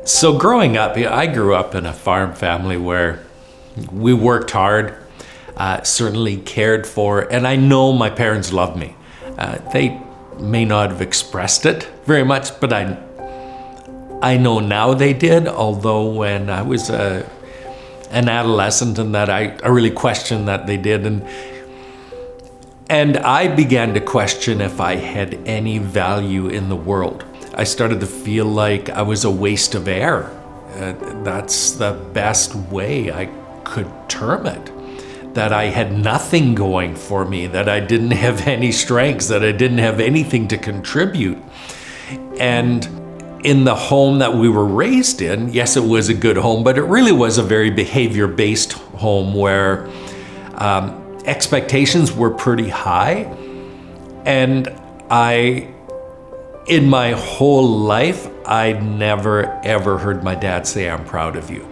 So growing up, I grew up in a farm family where we worked hard, certainly cared for, and I know my parents loved me. They may not have expressed it very much, but I know now they did, although when I was an adolescent and that I really questioned that they did. And I began to question if I had any value in the world. I started to feel like I was a waste of air. That's the best way I could term it. That I had nothing going for me, that I didn't have any strengths, that I didn't have anything to contribute. And in the home that we were raised in, yes, it was a good home, but it really was a very behavior-based home where expectations were pretty high. And in my whole life, I never ever heard my dad say, "I'm proud of you."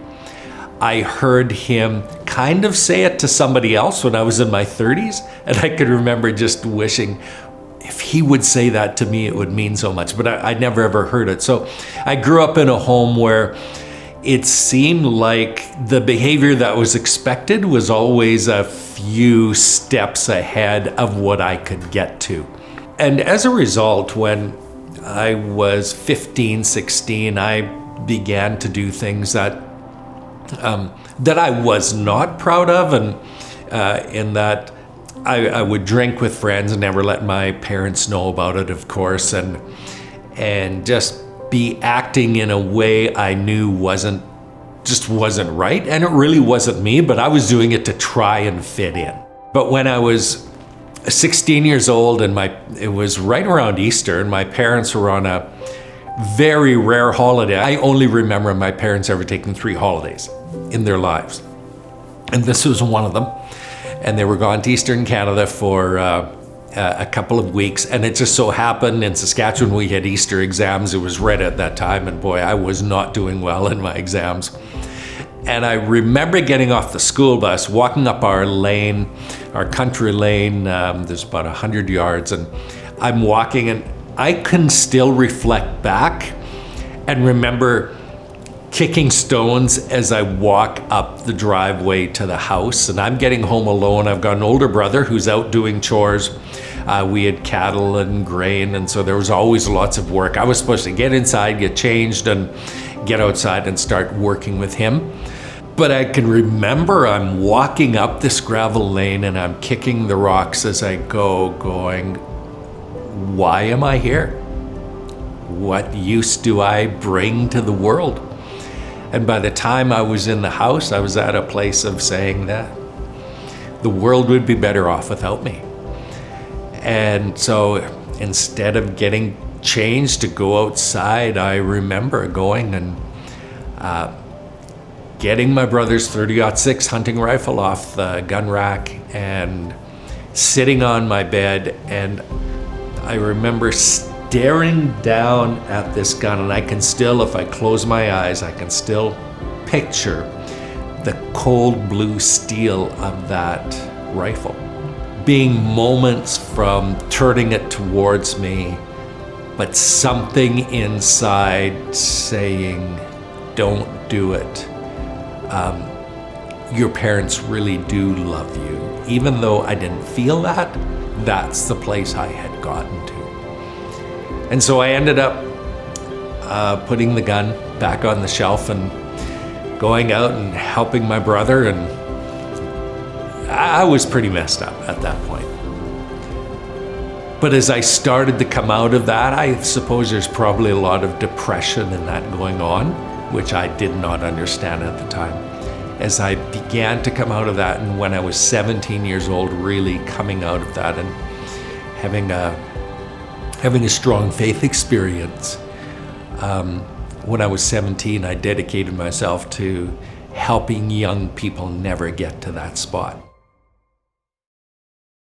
I heard him kind of say it to somebody else when I was in my 30s, and I could remember just wishing if he would say that to me, it would mean so much, but I never ever heard it. So I grew up in a home where it seemed like the behavior that was expected was always a few steps ahead of what I could get to. And as a result, when I was 15, 16, I began to do things that I was not proud of, and in that I would drink with friends and never let my parents know about it, of course, and just be acting in a way I knew wasn't right, and it really wasn't me, but I was doing it to try and fit in. But when I was 16 years old, and it was right around Easter, and my parents were on a very rare holiday. I only remember my parents ever taking 3 holidays in their lives, and this was one of them. And they were gone to Eastern Canada for a couple of weeks, and it just so happened in Saskatchewan we had Easter exams. It was right at that time, and boy, I was not doing well in my exams. And I remember getting off the school bus, walking up our lane, our country lane. There's about 100 yards, and I'm walking, and I can still reflect back and remember kicking stones as I walk up the driveway to the house. And I'm getting home alone. I've got an older brother who's out doing chores. We had cattle and grain, and so there was always lots of work. I was supposed to get inside, get changed, and get outside and start working with him. But I can remember I'm walking up this gravel lane and I'm kicking the rocks as I go, going, why am I here? What use do I bring to the world? And by the time I was in the house, I was at a place of saying that the world would be better off without me. And so instead of getting changed to go outside, I remember going and getting my brother's .30-06 hunting rifle off the gun rack and sitting on my bed, and I remember staring down at this gun, and I can still, if I close my eyes, I can still picture the cold blue steel of that rifle, being moments from turning it towards me, but something inside saying, don't do it. Your parents really do love you. Even though I didn't feel that, that's the place I had gotten to. And so I ended up putting the gun back on the shelf and going out and helping my brother, and I was pretty messed up at that point. But as I started to come out of that, I suppose there's probably a lot of depression in that going on, which I did not understand at the time. As I began to come out of that, and when I was 17 years old, really coming out of that and having a strong faith experience. When I was 17, I dedicated myself to helping young people never get to that spot.